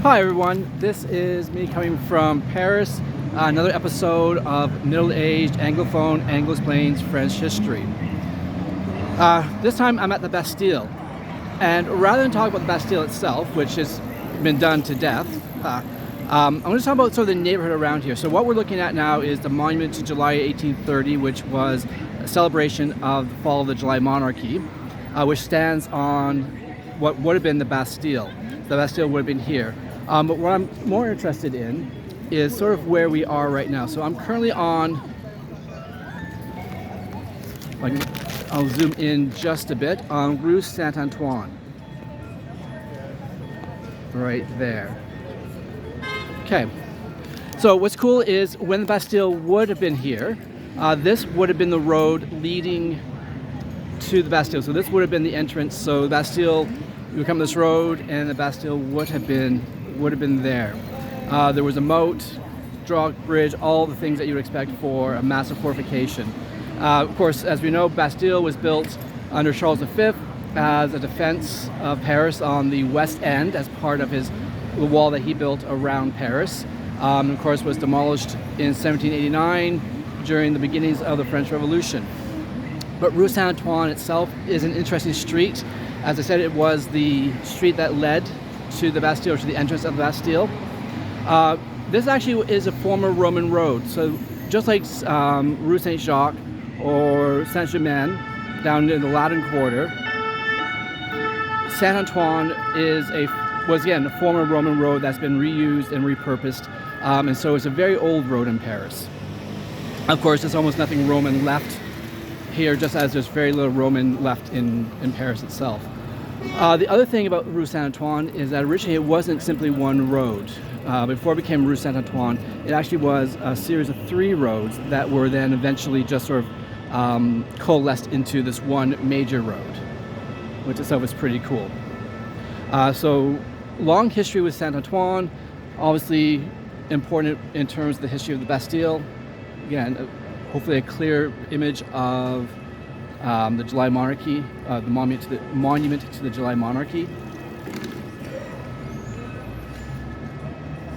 Hi everyone, this is me coming from Paris, another episode of middle-aged Anglophone, Anglosplains French history. This time I'm at the Bastille, and rather than talk about the Bastille itself, which has been done to death, I'm going to talk about sort of the neighborhood around here. So what we're looking at now is the monument to July 1830, which was a celebration of the fall of the July monarchy, which stands on what would have been the Bastille. The Bastille would have been here. But what I'm more interested in is sort of where we are right now. So I'm currently on, I'll zoom in just a bit, on Rue Saint-Antoine. Right there. Okay. So what's cool is when the Bastille would have been here, this would have been the road leading to the Bastille. So this would have been the entrance. So the Bastille, you would come this road and the Bastille would have been there. There was a moat, drawbridge, all the things that you would expect for a massive fortification. Of course, as we know, Bastille was built under Charles V as a defense of Paris on the west end as part of the wall that he built around Paris. Of course, was demolished in 1789 during the beginnings of the French Revolution. But Rue Saint-Antoine itself is an interesting street. As I said, it was the street that led to the Bastille, or to the entrance of the Bastille. This actually is a former Roman road. So just like Rue Saint-Jacques or Saint-Germain down in the Latin Quarter, Saint-Antoine was again a former Roman road that's been reused and repurposed. And so it's a very old road in Paris. Of course, there's almost nothing Roman left here, just as there's very little Roman left in Paris itself. The other thing about Rue Saint-Antoine is that originally it wasn't simply one road. Before it became Rue Saint-Antoine, it actually was a series of 3 roads that were then eventually just sort of coalesced into this one major road, which itself is pretty cool. So long history with Saint-Antoine, obviously important in terms of the history of the Bastille. Again, hopefully a clear image of the July monarchy, the monument to the July monarchy.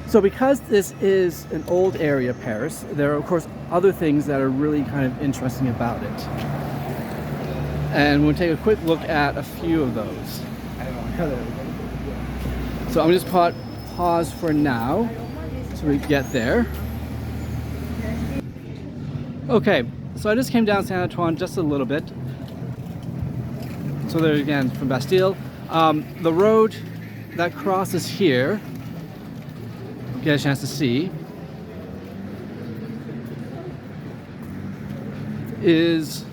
So because this is an old area of Paris, there are of course other things that are really kind of interesting about it. And we'll take a quick look at a few of those. So I'm just pause for now so we get there. Okay, so I just came down Saint-Antoine just a little bit. So there again, from Bastille. The road that crosses here, get a chance to see, is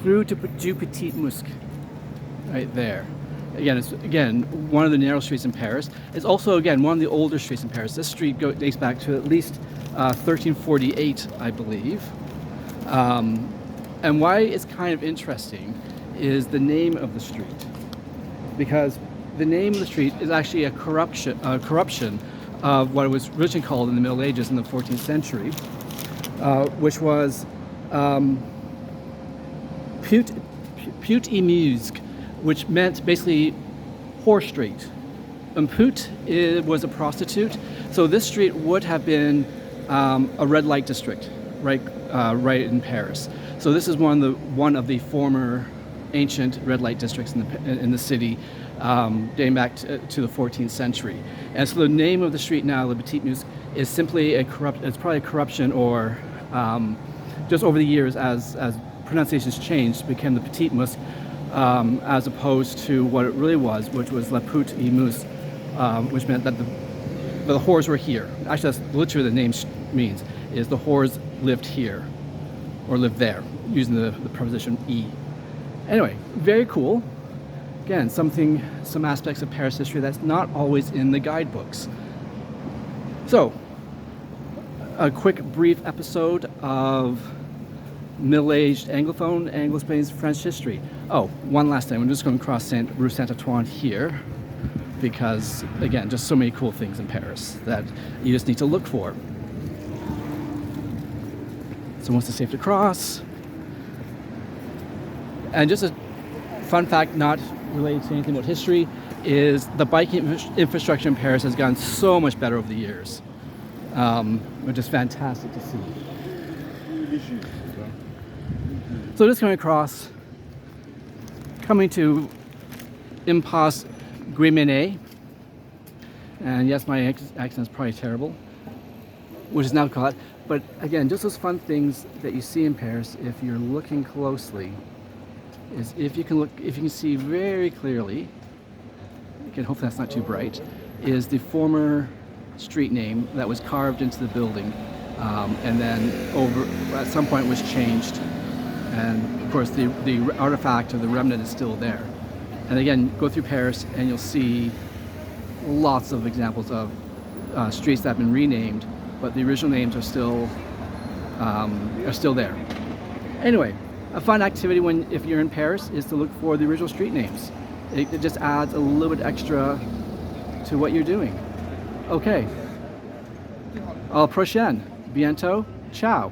Rue du Petit Musc, right there. Again, it's one of the narrow streets in Paris. It's also, again, one of the older streets in Paris. This street dates back to at least 1348, I believe. And why it's kind of interesting is the name of the street, because the name of the street is actually a corruption of what it was originally called in the Middle Ages in the 14th century, which was Pute-et-Musc, which meant basically whore street. And Pute was a prostitute, so this street would have been a red light district, right in Paris. So this is one of the former ancient red light districts in the city, dating back to the 14th century. And so the name of the street now, Le Petit Musc, is simply it's probably a corruption, or just over the years as pronunciations changed, became the Petit Musc, as opposed to what it really was, which was La Pute et Musc, which meant that the whores were here. Actually, that's literally the name means, is the whores lived here, or lived there, using the preposition e. Anyway, very cool. Again, some aspects of Paris history that's not always in the guidebooks. So, a quick brief episode of middle-aged Anglophone, Anglosplains French history. Oh, one last thing, I'm just going to cross Rue Saint-Antoine here, because, again, just so many cool things in Paris that you just need to look for. So once it's safe to cross. And just a fun fact not related to anything about history is the biking infrastructure in Paris has gotten so much better over the years, which is fantastic to see. So just coming across, coming to Impasse Guémené, and yes, my accent is probably terrible, which is now caught. But again, just those fun things that you see in Paris, if you're looking closely, is if you can see very clearly, again, hopefully that's not too bright, is the former street name that was carved into the building, and then at some point was changed. And of course, the artifact or the remnant is still there. And again, go through Paris and you'll see lots of examples of streets that have been renamed, but the original names are still there. Anyway, a fun activity if you're in Paris is to look for the original street names. It just adds a little bit extra to what you're doing. Okay. Au prochaine. Bientôt. Ciao.